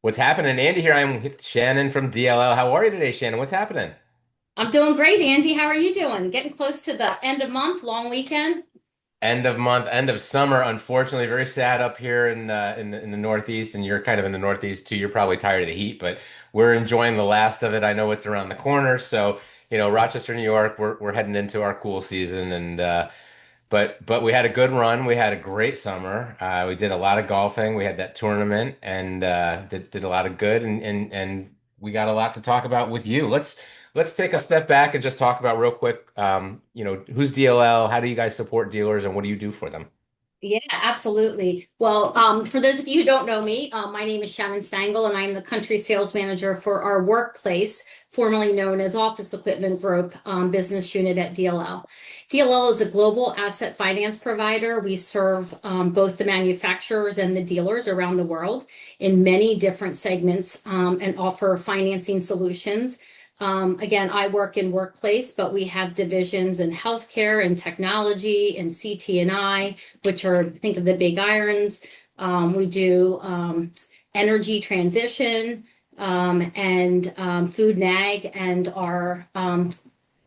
What's happening, Andy? Here I am with Shannon from DLL. How are you today, Shannon? What's happening? I'm doing great, Andy. How are you doing? Getting close to the end of month, long weekend. End of month, end of summer. Unfortunately, very sad up here in the Northeast, and you're kind of in the Northeast too. You're probably tired of the heat, but we're enjoying the last of it. I know it's around the corner, so Rochester, New York, we're heading into our cool season, and but we had a good run. We had a great summer. We did a lot of golfing. We had that tournament and did a lot of good, and we got a lot to talk about with you. Let's take a step back and just talk about real quick. Who's DLL? How do you guys support dealers, and what do you do for them? Yeah, absolutely. Well, for those of you who don't know me, my name is Shannon Stangl, and I'm the country sales manager for our workplace, formerly known as Office Equipment Group, business unit at DLL. DLL is a global asset finance provider. We serve both the manufacturers and the dealers around the world in many different segments and offer financing solutions. Again, I work in workplace, but we have divisions in healthcare and technology and CT&I, which are, think of the big irons. We do energy transition and food and ag and our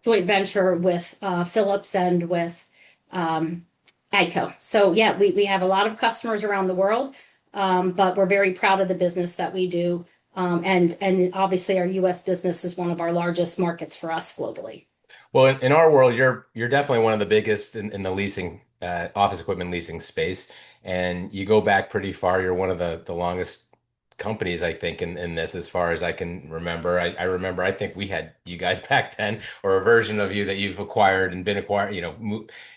joint venture with Phillips and with AGCO. So yeah, we have a lot of customers around the world, but we're very proud of the business that we do. And obviously our US business is one of our largest markets for us globally. Well, in our world, you're definitely one of the biggest in the leasing office equipment leasing space, and you go back pretty far. You're one of the longest companies, I think, in this, as far as I can remember. I remember, I think we had you guys back then, or a version of you that you've acquired and been acquired.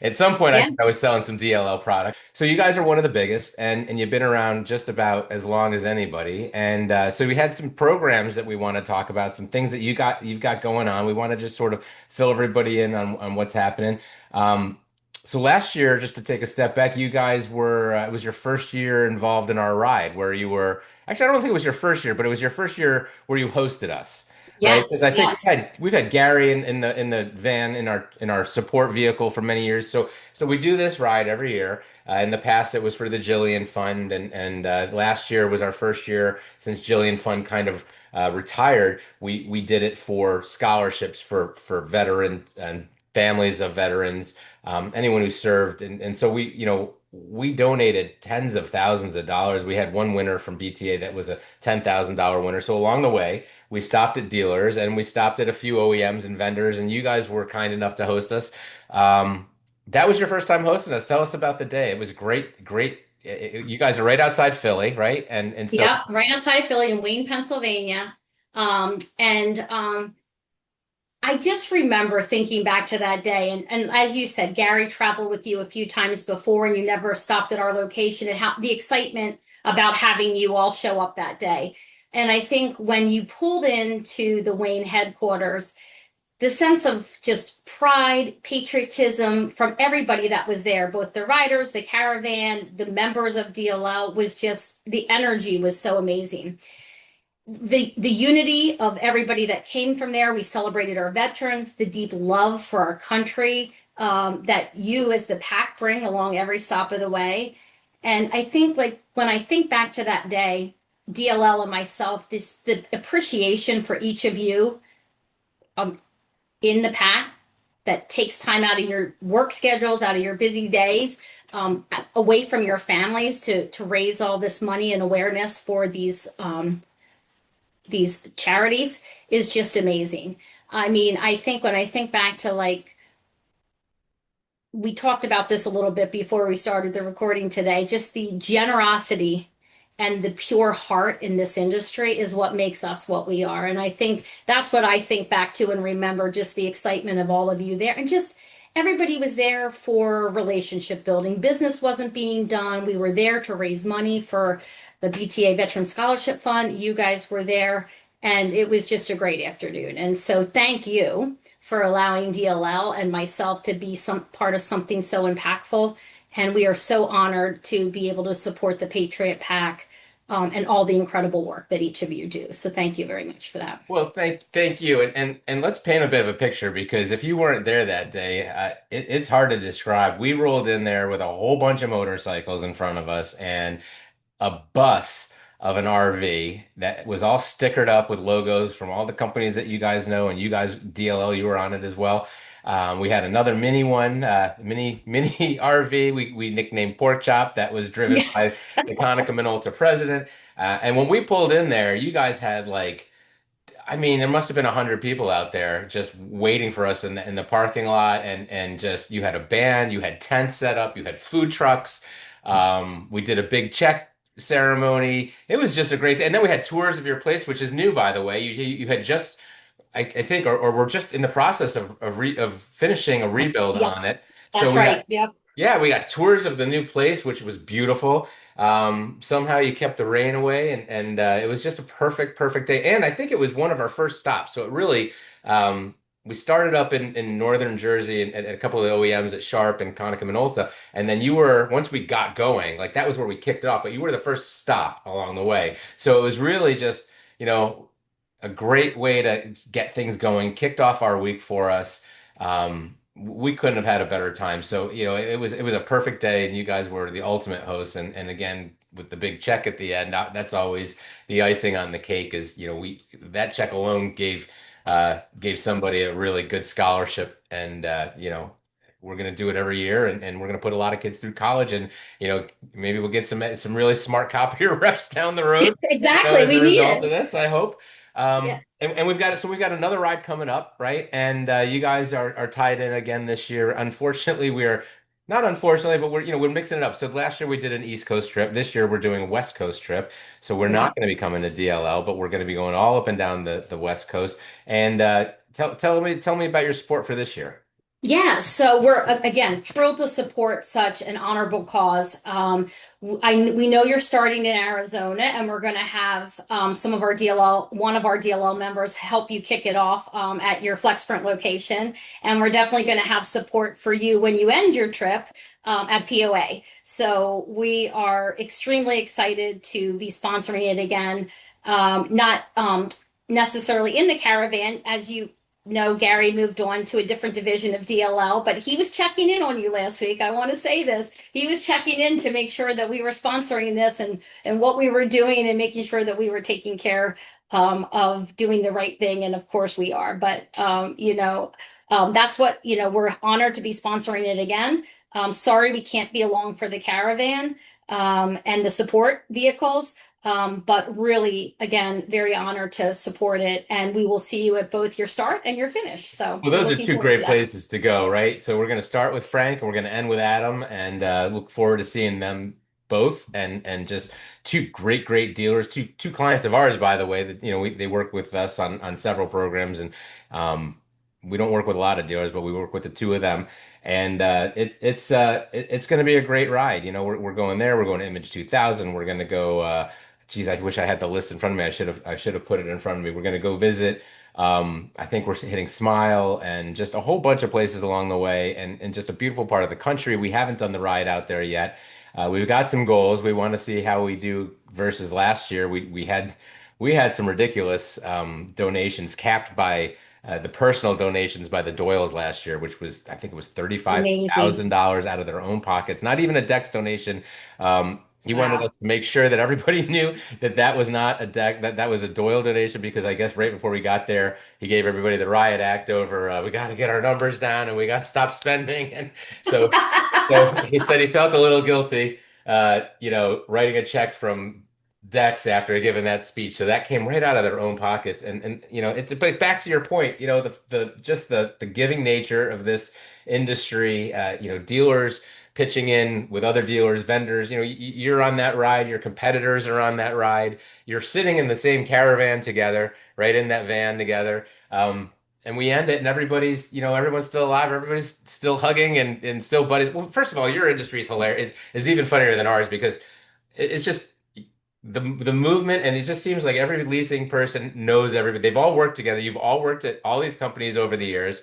At some point, I Yeah. think I was selling some DLL products. So you guys are one of the biggest, and you've been around just about as long as anybody. And so we had some programs that we want to talk about, some things that you've got going on. We want to just sort of fill everybody in on what's happening. Um, so last year, just to take a step back, you guys were it was your first year involved in our ride, where you were actually, I don't think it was your first year, but it was your first year where you hosted us, right? Because Yes, I think yes. we've had Gary in the van in our support vehicle for many years. So we do this ride every year. In the past, it was for the Jillian Fund, and last year was our first year since Jillian Fund kind of retired. We did it for scholarships for veteran and families of veterans, anyone who served, and so we donated tens of thousands of dollars. We had one winner from BTA that was a $10,000 winner. So along the way, we stopped at dealers and we stopped at a few OEMs and vendors, and you guys were kind enough to host us. That was your first time hosting us. Tell us about the day. It was great, great. You guys are right outside Philly, right? And so Yep, right outside of Philly in Wayne, Pennsylvania. And I just remember thinking back to that day. And as you said, Gary traveled with you a few times before, and you never stopped at our location, and how the excitement about having you all show up that day. And I think when you pulled into the Wayne headquarters, the sense of just pride, patriotism from everybody that was there, both the riders, the caravan, the members of DLL, was just the energy was so amazing. The unity of everybody that came from there. We celebrated our veterans, the deep love for our country that you as the pack bring along every stop of the way. And I think like when I think back to that day, DLL and myself, this the appreciation for each of you um, in the pack that takes time out of your work schedules, out of your busy days, away from your families to raise all this money and awareness for these charities is just amazing. I mean, I think when I think back to like we talked about this a little bit before we started the recording today, just the generosity and the pure heart in this industry is what makes us what we are. And I think that's what I think back to and remember just the excitement of all of you there. And just everybody was there for relationship building. Business wasn't being done. We were there to raise money for the BTA Veteran Scholarship Fund. You guys were there, and it was just a great afternoon. And so thank you for allowing DLL and myself to be some part of something so impactful. And we are so honored to be able to support the Patriot Pack and all the incredible work that each of you do. So thank you very much for that. well, thank you, and let's paint a bit of a picture, because if you weren't there that day, it's hard to describe. We rolled in there with a whole bunch of motorcycles in front of us and a bus of an RV that was all stickered up with logos from all the companies that you guys know, and you guys, DLL, you were on it as well. We had another mini one, mini RV we nicknamed Pork Chop that was driven Yeah. by the Konica Minolta president. And when we pulled in there, you guys had like, I mean, there must have been 100 people out there just waiting for us in the parking lot, and just you had a band, you had tents set up, you had food trucks. We did a big check ceremony. It was just a great day. And then we had tours of your place, which is new, by the way. You had just, I think, or we're just in the process of finishing a rebuild Yep. on it. So That's we got, right. Yep. yeah, we got tours of the new place, which was beautiful. Somehow you kept the rain away, and it was just a perfect day. And I think it was one of our first stops. So it really, we started up in northern Jersey at a couple of the OEMs at Sharp and Konica Minolta, and then you were, once we got going, like that was where we kicked it off. But you were the first stop along the way, so it was really just, you know, a great way to get things going. Kicked off our week for us. We couldn't have had a better time. So, it was a perfect day, and you guys were the ultimate hosts. And again, with the big check at the end, that's always the icing on the cake. Is we that check alone gave somebody a really good scholarship, and we're going to do it every year, and we're going to put a lot of kids through college, and maybe we'll get some really smart copier reps down the road, Exactly. as a We need result of it. this, I hope. Yeah. And we've got another ride coming up, right? And you guys are tied in again this year. Unfortunately, we're not unfortunately, but we're mixing it up. So last year we did an East Coast trip. This year we're doing a West Coast trip. So we're Yeah. not going to be coming to DLL, but we're going to be going all up and down the West Coast. And tell me about your support for this year. Yeah, so we're again thrilled to support such an honorable cause. We know you're starting in Arizona, and we're going to have some of our DLL, one of our DLL members, help you kick it off at your FlexPrint location, and we're definitely going to have support for you when you end your trip at POA. So we are extremely excited to be sponsoring it again. Not necessarily in the caravan, as you no, Gary moved on to a different division of DLL, but he was checking in on you last week. I want to say this. He was checking in to make sure that we were sponsoring this and what we were doing and making sure that we were taking care of doing the right thing. And of course we are. But that's what, we're honored to be sponsoring it again. Sorry we can't be along for the caravan and the support vehicles. But really, again, very honored to support it. And we will see you at both your start and your finish. So Well, we're those are looking two forward to great that. places to go, right? So we're going to start with Frank, and we're going to end with Adam, and look forward to seeing them both, and just two great dealers, two clients of ours, by the way, that they work with us on several programs, and we don't work with a lot of dealers, but we work with the two of them, and it's going to be a great ride. We're going there. We're going to Image 2000. We're going to go. Geez, I wish I had the list in front of me. I should have put it in front of me. We're going to go visit. I think we're hitting Smile and just a whole bunch of places along the way, and just a beautiful part of the country. We haven't done the ride out there yet. We've got some goals. We want to see how we do versus last year. We had some ridiculous donations capped by the personal donations by the Doyles last year, which was, I think it was Amazing. $35,000 out of their own pockets. Not even a Dex donation. He wanted us Wow. to make sure that everybody knew that that was not a deck, that was a Doyle donation, because I guess right before we got there, he gave everybody the riot act over, we got to get our numbers down and we got to stop spending. And so, so he said he felt a little guilty, writing a check from Dex after giving that speech. So that came right out of their own pockets. But back to your point, the giving nature of this industry, dealers pitching in with other dealers, vendors. You're on that ride, your competitors are on that ride. You're sitting in the same caravan together, right in that van together. And we end it, and everyone's still alive, everybody's still hugging and still buddies. Well, first of all, your industry is hilarious, is even funnier than ours, because it's just the movement, and it just seems like every leasing person knows everybody. They've all worked together. You've all worked at all these companies over the years.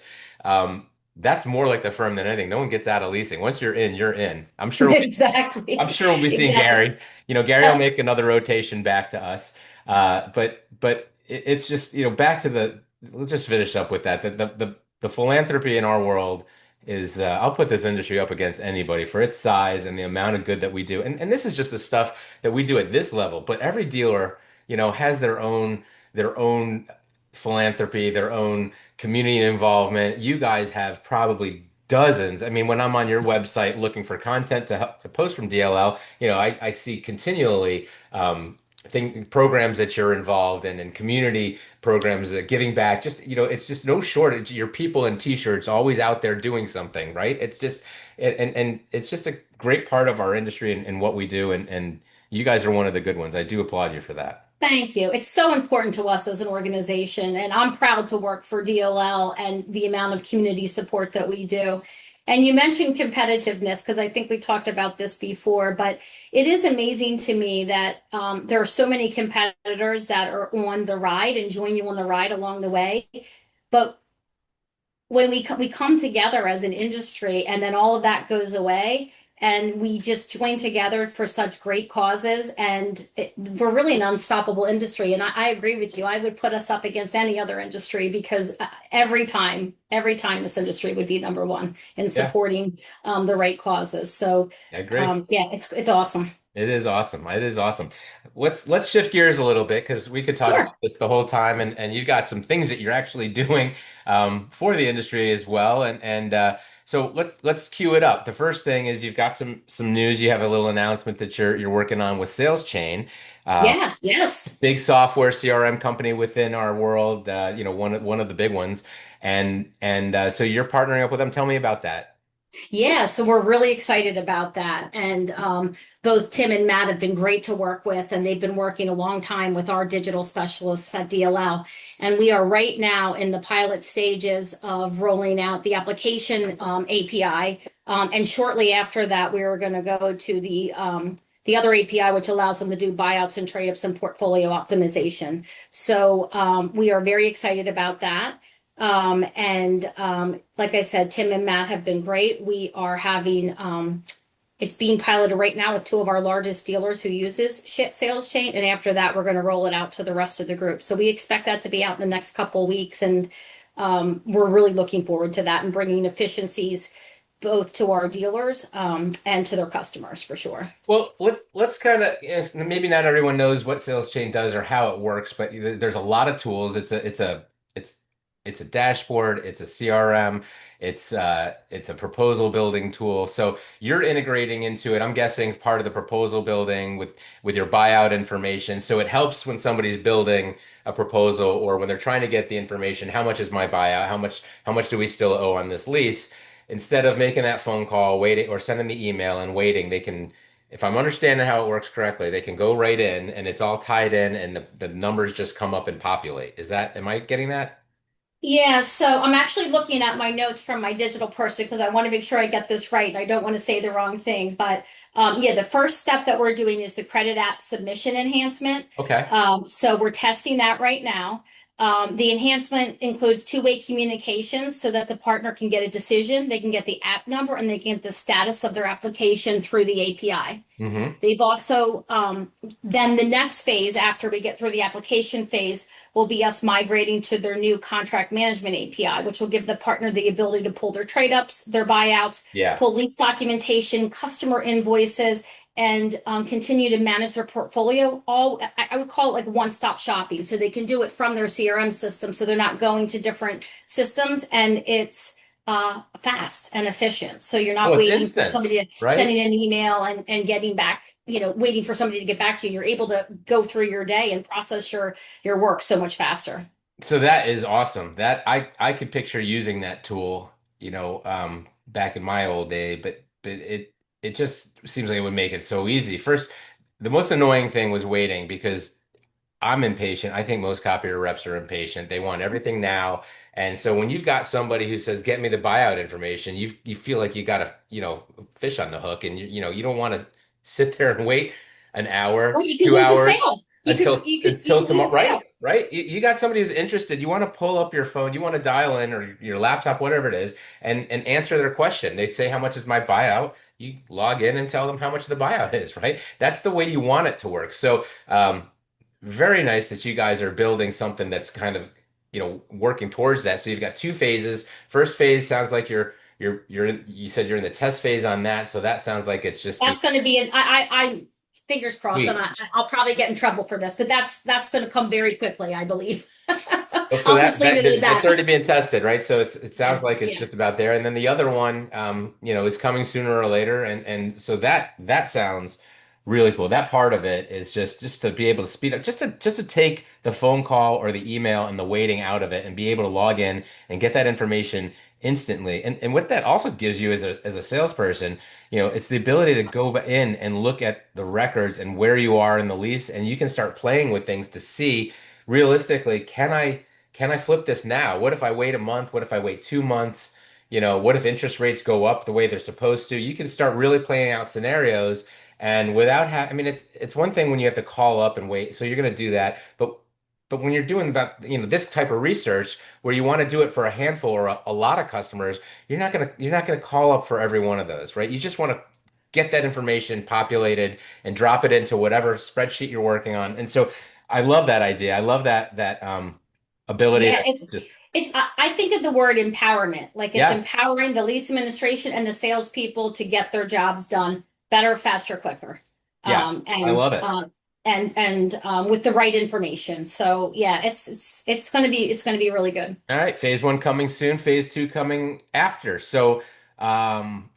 That's more like the firm than anything. No one gets out of leasing. Once you're in, you're in. I'm Exactly. sure we'll be seeing Exactly. Gary. Gary will Uh, make another rotation back to us. But it's just, back to the. Let's just finish up with that. The philanthropy in our world I'll put this industry up against anybody for its size and the amount of good that we do. And this is just the stuff that we do at this level, but every dealer, has their own philanthropy, their own community involvement. You guys have probably dozens. I mean, when I'm on your website looking for content to post from DLL, I see continually programs that you're involved in and community programs that giving back. Just, it's just no shortage. Your people in t-shirts always out there doing something, right? It's just and it's just a great part of our industry and what we do. And you guys are one of the good ones. I do applaud you for that. Thank you. It's so important to us as an organization, and I'm proud to work for DLL and the amount of community support that we do. And you mentioned competitiveness because I think we talked about this before, but it is amazing to me that there are so many competitors that are on the ride and join you on the ride along the way. But when we come together as an industry and then all of that goes away and we just join together for such great causes and we're really an unstoppable industry, and I agree with you. I would put us up against any other industry because every time this industry would be number one in Yeah, supporting the right causes. So I agree. yeah, it's awesome. It is awesome. It is awesome. Let's shift gears a little bit because we could talk about Sure. this the whole time, and you've got some things that you're actually doing for the industry as well. And so let's cue it up. The first thing is you've got some news. You have a little announcement that you're working on with SalesChain, uh, Yeah, yes. big software CRM company within our world. One of the big ones, and so you're partnering up with them. Tell me about that. Yeah, so we're really excited about that. And both Tim and Matt have been great to work with, and they've been working a long time with our digital specialists at DLL. And we are right now in the pilot stages of rolling out the application API. And shortly after that, we are going to go to the other API, which allows them to do buyouts and trade ups and portfolio optimization. So we are very excited about that. And like I said, Tim and Matt have been great. We are having it's being piloted right now with two of our largest dealers who uses Shit Sales Chain, and after that, we're going to roll it out to the rest of the group. So we expect that to be out in the next couple of weeks, and we're really looking forward to that and bringing efficiencies both to our dealers and to their customers for sure. Well, let's kind of, maybe not everyone knows what Sales Chain does or how it works, but there's a lot of tools. It's it's a dashboard, it's a CRM, it's a proposal building tool. So you're integrating into it. I'm guessing part of the proposal building with your buyout information. So it helps when somebody's building a proposal or when they're trying to get the information. How much is my buyout? How much do we still owe on this lease? Instead of making that phone call, waiting or sending the email and waiting, they can, if I'm understanding how it works correctly, they can go right in and it's all tied in and the numbers just come up and populate. Am I getting that? Yeah, so I'm actually looking at my notes from my digital person because I want to make sure I get this right and I don't want to say the wrong thing. But yeah, the first step that we're doing is the credit app submission enhancement. Okay. So we're testing that right now. The enhancement includes two-way communications so that the partner can get a decision, they can get the app number, and they can get the status of their application through the API. Mm-hmm. They've also, then the next phase after we get through the application phase will be us migrating to their new contract management API, which will give the partner the ability to pull their trade ups, their buyouts, Yeah. pull lease documentation, customer invoices, and continue to manage their portfolio. I would call it like one-stop shopping. So they can do it from their CRM system. So they're not going to different systems and it's fast and efficient. So you're Oh, not it's waiting for instant, somebody to right? sending an email and getting back, waiting for somebody to get back to you. You're able to go through your day and process your work so much faster. So that is awesome. That I could picture using that tool, back in my old day, but it just seems like it would make it so easy. First, the most annoying thing was waiting because I'm impatient. I think most copier reps are impatient. They want everything now. And so when you've got somebody who says, "Get me the buyout information," you feel like you got a, fish on the hook, and you don't want to sit there and wait an Or hour, you could two lose a hours sale. You could until you could you until could lose tomorrow, a sale. right? Right? You got somebody who's interested. You want to pull up your phone, you want to dial in or your laptop, whatever it is, and answer their question. They say, "How much is my buyout?" You log in and tell them how much the buyout is, right? That's the way you want it to work. So, very nice that you guys are building something that's kind of, working towards that. So you've got two phases. First phase sounds like You said you're in the test phase on that, so that sounds like it's just be That's going to be I fingers crossed, and sweet. I'll probably get in trouble for this, but that's going to come very quickly, I believe. Oh, so I'll just that leave that it at it's that. already being tested, right? So it sounds Yeah, like it's yeah. just about there. And then the other one, is coming sooner or later. And so that sounds really cool. That part of it is just to be able to speed up, just to take the phone call or the email and the waiting out of it, and be able to log in and get that information instantly. And what that also gives you as a salesperson, it's the ability to go in and look at the records and where you are in the lease, and you can start playing with things to see realistically, can I flip this now? What if I wait a month? What if I wait 2 months? What if interest rates go up the way they're supposed to? You can start really playing out scenarios, and without having, I mean, it's one thing when you have to call up and wait. So you're going to do that, but when you're doing about, this type of research where you want to do it for a handful or a lot of customers, you're not gonna call up for every one of those, right? You just want to get that information populated and drop it into whatever spreadsheet you're working on. And so I love that idea. I love that ability Yeah, to just I think of the word empowerment, like it's yes, empowering the lease administration and the salespeople to get their jobs done better, faster, quicker. yes, Um, I and love it. um, with the right information. So yeah, it's gonna be really good. All right, phase one coming soon, phase two coming after. So um,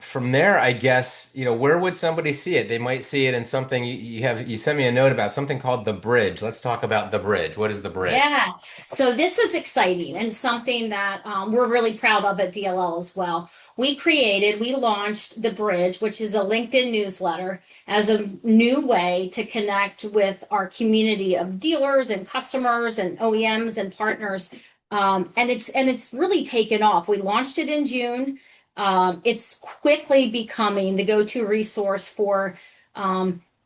from there, I guess, where would somebody see it? They might see it in something you sent me a note about something called the bridge. Let's talk about the bridge. What is the bridge? Yeah. So this is exciting and something that we're really proud of at DLL as well. We launched The Bridge, which is a LinkedIn newsletter, as a new way to connect with our community of dealers and customers and OEMs and partners. And it's really taken off. We launched it in June. It's quickly becoming the go-to resource for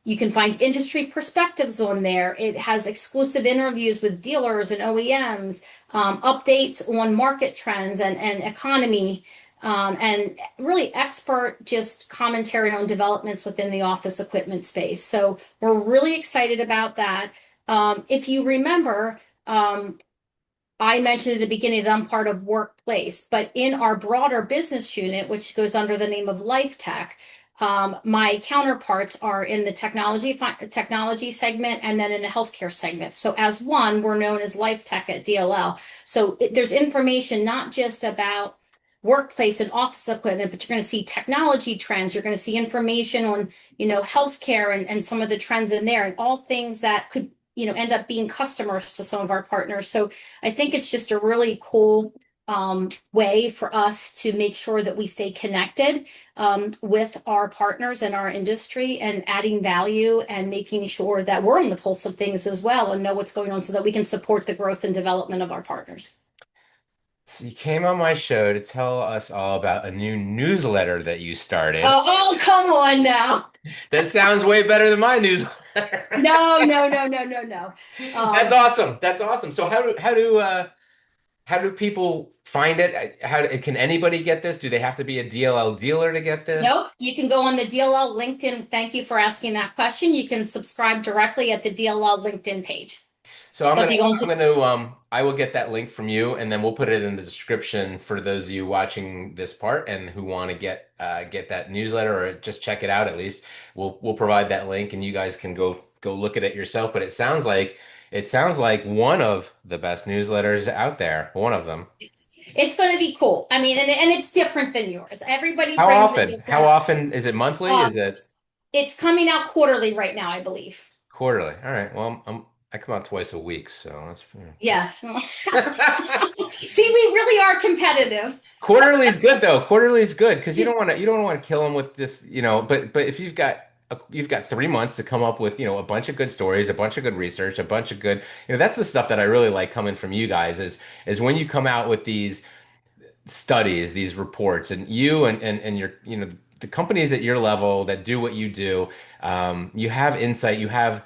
you can find industry perspectives on there. It has exclusive interviews with dealers and OEMs, updates on market trends and economy, and really expert just commentary on developments within the office equipment space. So we're really excited about that. If you remember, I mentioned at the beginning that I'm part of Workplace, but in our broader business unit, which goes under the name of Life Tech, my counterparts are in the technology segment and then in the healthcare segment. So as one, we're known as Life Tech at DLL. So there's information not just about workplace and office equipment, but you're going to see technology trends. You're going to see information on, healthcare and some of the trends in there and all things that could, end up being customers to some of our partners. So I think it's just a really cool way for us to make sure that we stay connected with our partners and our industry and adding value and making sure that we're on the pulse of things as well and know what's going on so that we can support the growth and development of our partners. So you came on my show to tell us all about a new newsletter that you started. Oh, come on now. That sounds way better than my newsletter. No, no, no, no, no, no. That's Um, awesome. That's awesome. So how do people find it? Can anybody get this? Do they have to be a DLL dealer to get this? nope, you can go on the DLL LinkedIn. Thank you for asking that question. You can subscribe directly at the DLL LinkedIn page. So I'm So if gonna you go I'm into gonna I will get that link from you, and then we'll put it in the description for those of you watching this part and who want to get that newsletter or just check it out at least. We'll provide that link, and you guys can go look at it yourself. But it sounds like one of the best newsletters out there. One of them. It's going to be cool. I mean, and it's different than yours. Everybody How brings it often? How different. often is it monthly? Is Um, it it's coming out quarterly right now, I believe. quarterly? All right. Well, I come out twice a week, so Yes. See, we really are competitive. quarterly is good though. Quarterly is good because you don't want to kill them with this, but if you've got 3 months to come up with, a bunch of good stories, a bunch of good research, a bunch of good, that's the stuff that I really like coming from you guys is when you come out with these studies, these reports, and and your, the companies at your level that do what you do, you have insight, you have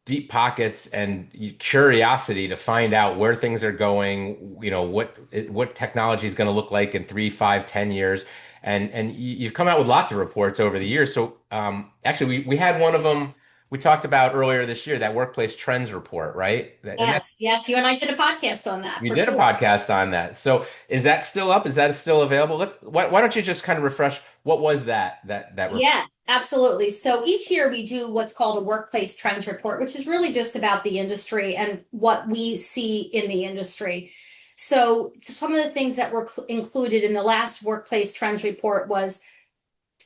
deep pockets and curiosity to find out where things are going, what technology is going to look like in 3, 5, 10 years. And you've come out with lots of reports over the years. So actually, we had one of them we talked about earlier this year, that workplace trends report, right? And that Yes, yes, you and I did a podcast on that we for did a sure. podcast on that. So is that still up? Is that still available? Why don't you just kind of refresh what was that report? Yeah, absolutely. So each year we do what's called a workplace trends report, which is really just about the industry and what we see in the industry. So some of the things that were included in the last workplace trends report was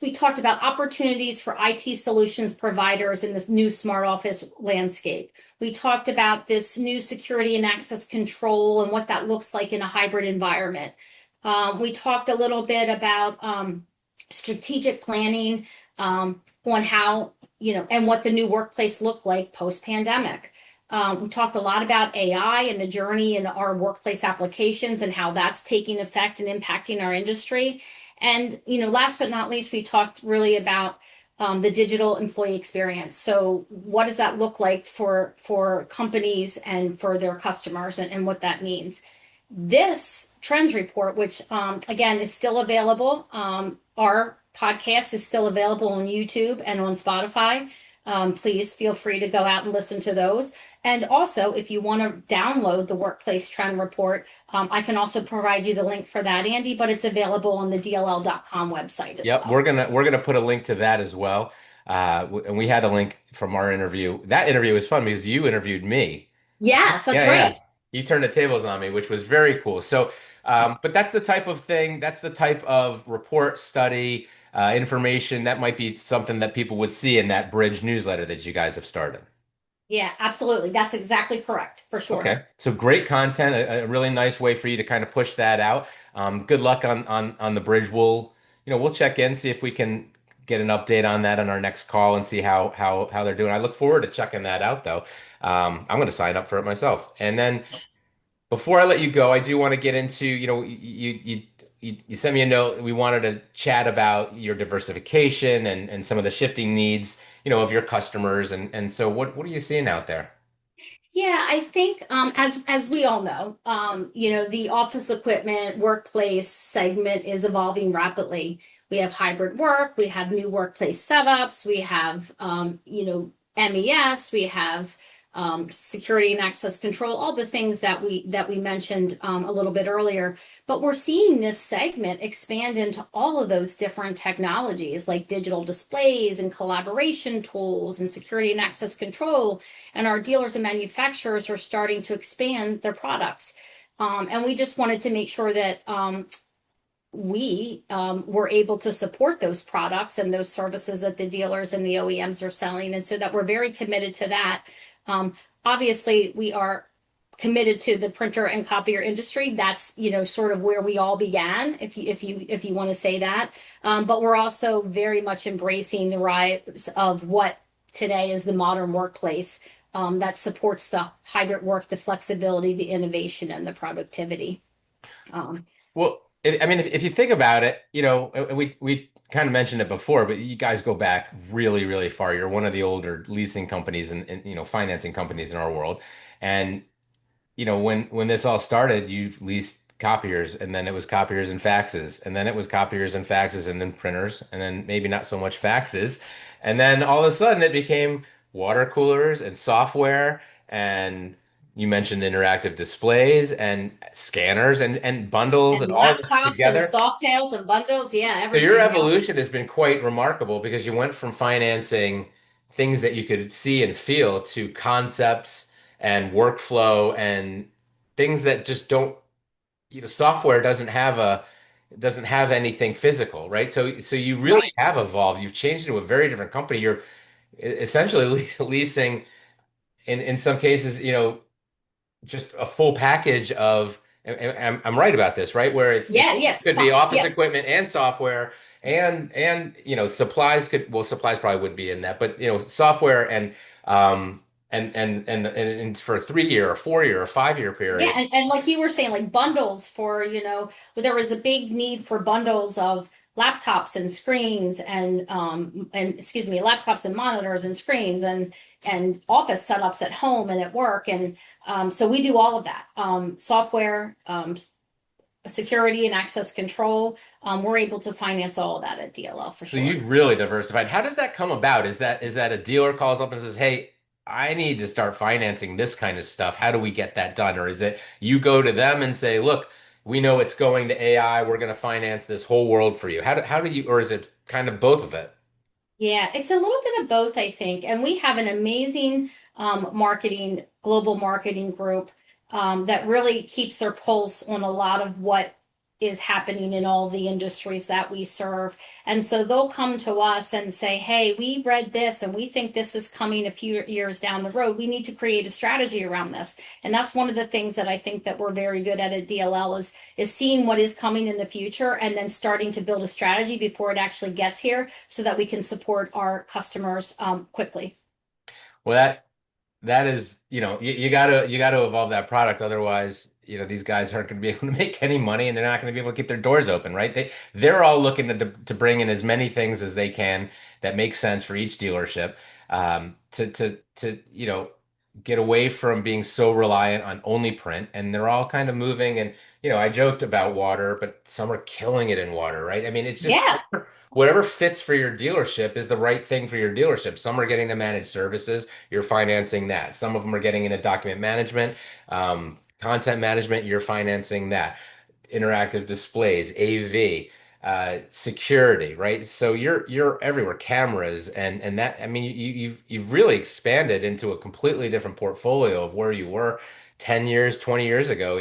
we talked about opportunities for IT solutions providers in this new smart office landscape. We talked about this new security and access control and what that looks like in a hybrid environment. We talked a little bit about strategic planning on how, and what the new workplace looked like post pandemic. We talked a lot about AI and the journey in our workplace applications and how that's taking effect and impacting our industry. And, last but not least, we talked really about the digital employee experience. So what does that look like for companies and for their customers and what that means? This trends report, which again is still available, our podcast is still available on YouTube and on Spotify. Please feel free to go out and listen to those. And also, if you want to download the Workplace Trend Report, I can also provide you the link for that, Andy, but it's available on the DLL.com website as Yep, well. we're gonna put a link to that as well. And we had a link from our interview. That interview was fun because you interviewed me. Yes, that's Yeah, yeah. right. You turned the tables on me, which was very cool. So, but that's the type of thing, that's the type of report, study, information that might be something that people would see in that Bridge newsletter that you guys have started. Yeah, absolutely. That's exactly correct, for sure. Okay. So great content, a really nice way for you to kind of push that out. Good luck on the Bridge. We'll check in, see if we can get an update on that on our next call and see how they're doing. I look forward to checking that out though. I'm going to sign up for it myself. And then before I let you go, I do want to get into, you sent me a note. We wanted to chat about your diversification and some of the shifting needs, of your customers. And so what are you seeing out there? Yeah, I think as we all know, the office equipment workplace segment is evolving rapidly. We have hybrid work, we have new workplace setups, we have MES, we have security and access control, all the things that we mentioned a little bit earlier. But we're seeing this segment expand into all of those different technologies like digital displays and collaboration tools and security and access control, and our dealers and manufacturers are starting to expand their products. And we just wanted to make sure that we were able to support those products and those services that the dealers and the OEMs are selling. And so that we're very committed to that. Obviously, we are committed to the printer and copier industry. That's, sort of where we all began, if you want to say that. But we're also very much embracing the rise of what today is the modern workplace that supports the hybrid work, the flexibility, the innovation, and the productivity. Um, Well, I mean, if you think about it, and we kind of mentioned it before, but you guys go back really, really far. You're one of the older leasing companies and financing companies in our world. And when this all started, you leased copiers, and then it was copiers and faxes, and then it was copiers and faxes, and then printers, and then maybe not so much faxes, and then all of a sudden it became water coolers and software, and you mentioned interactive displays and scanners and bundles and and all this laptops and together. soft tails and bundles. Yeah, So your everything. Yeah. evolution has been quite remarkable because you went from financing things that you could see and feel to concepts and workflow and things that just don't, software doesn't have anything physical, right? So you really Right. have evolved. You've changed into a very different company. You're essentially leasing in some cases, just a full package of, and I'm right about this, right? Where it Yeah, yeah. could be office Yeah. equipment and software and supplies supplies probably wouldn't be in that, but software um and for a 3 year or 4 year or 5 year Yeah, period. and like you were saying, like bundles for, there was a big need for bundles of laptops and screens and excuse me, laptops and monitors and screens and office setups at home and at work. And so we do all of that. Software, security and access control. We're able to finance all of that at DLL for So sure. you've really diversified. How does that come about? Is that a dealer calls up and says, "Hey, I need to start financing this kind of stuff. How do we get that done?" Or is it you go to them and say, "Look, we know it's going to AI. We're going to finance this whole world for you." How do you, or is it kind of both of it? Yeah, it's a little bit of both, I think. And we have an amazing global marketing group that really keeps their pulse on a lot of what is happening in all the industries that we serve. And so they'll come to us and say, hey, we read this and we think this is coming a few years down the road. We need to create a strategy around this. And that's one of the things that I think that we're very good at DLL is seeing what is coming in the future and then starting to build a strategy before it actually gets here so that we can support our customers quickly. Well, that is, you gotta evolve that product. Otherwise, these guys aren't going to be able to make any money, and they're not going to be able to keep their doors open, right? They're all looking to bring in as many things as they can that make sense for each dealership, to get away from being so reliant on only print. And they're all kind of moving. And I joked about water, but some are killing it in water, right? I mean, it's just Yeah. whatever fits for your dealership is the right thing for your dealership. Some are getting the managed services, you're financing that. Some of them are getting into document management, content management, you're financing that. Interactive displays, AV, security, right? So you're everywhere, cameras, and that. I mean, you've really expanded into a completely different portfolio of where you were 10 years, 20 years ago.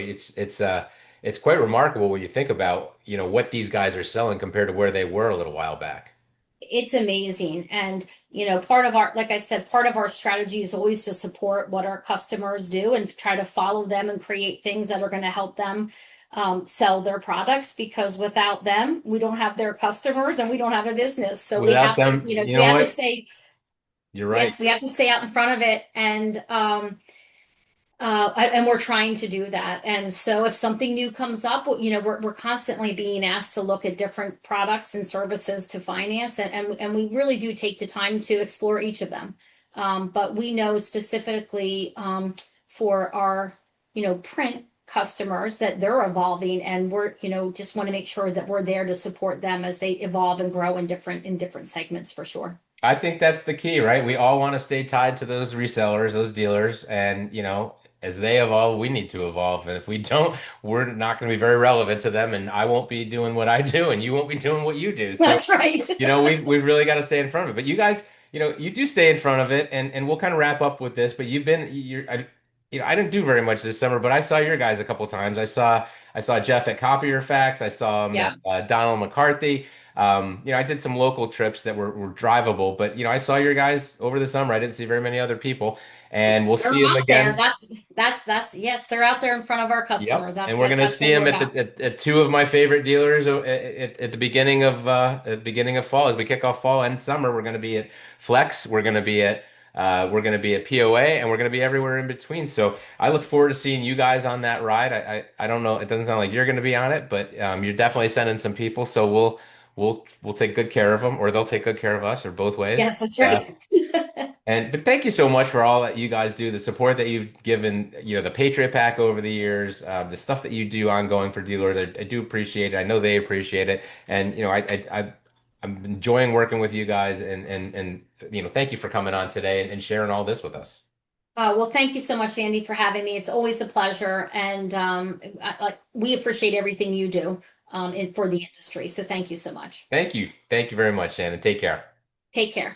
It's quite remarkable when you think about, what these guys are selling compared to where they were a little while back. It's amazing. And, part of our, like I said, part of our strategy is always to support what our customers do and try to follow them and create things that are going to help them sell their products because without them, we don't have their customers and we don't have a business. So we Without have to, them, you we know have to what? stay, You're right. yes, we have to stay out in front of it. And we're trying to do that. And so if something new comes up, we're constantly being asked to look at different products and services to finance, and we really do take the time to explore each of them. But we know specifically for our, print customers that they're evolving, and we're, just want to make sure that we're there to support them as they evolve and grow in different segments for sure. I think that's the key, right? We all want to stay tied to those resellers, those dealers, and as they evolve, we need to evolve. And if we don't, we're not going to be very relevant to them, and I won't be doing what I do, and you won't be doing what you do. So, That's right. we've really got to stay in front of it. But you guys, you do stay in front of it, and we'll kind of wrap up with this. But I didn't do very much this summer, but I saw your guys a couple times. I saw Jeff at Copier Facts. I saw him at Yeah. Donald McCarthy. I did some local trips that were drivable, but I saw your guys over the summer. I didn't see very many other people, and we'll They're see them out there. again. That's yes, they're out there in front of our Yep, customers. and That's we're what gonna that's see what we're them about. at two of my favorite dealers at the beginning of fall as we kick off fall and summer. We're gonna be at Flex. We're gonna be at POA, and we're gonna be everywhere in between. So I look forward to seeing you guys on that ride. I don't know. It doesn't sound like you're gonna be on it, but you're definitely sending some people. So we'll take good care of them, or they'll take good care of us, or both ways. Yes, that's right. But thank you so much for all that you guys do, the support that you've given, the Patriot Pack over the years, the stuff that you do ongoing for dealers. I do appreciate it. I know they appreciate it, and I'm enjoying working with you guys, and thank you for coming on today and sharing all this with us. Well, thank you so much, Andy, for having me. It's always a pleasure, and we appreciate everything you do for the industry. So thank you so much. Thank you very much, Shannon. Take care. Take care.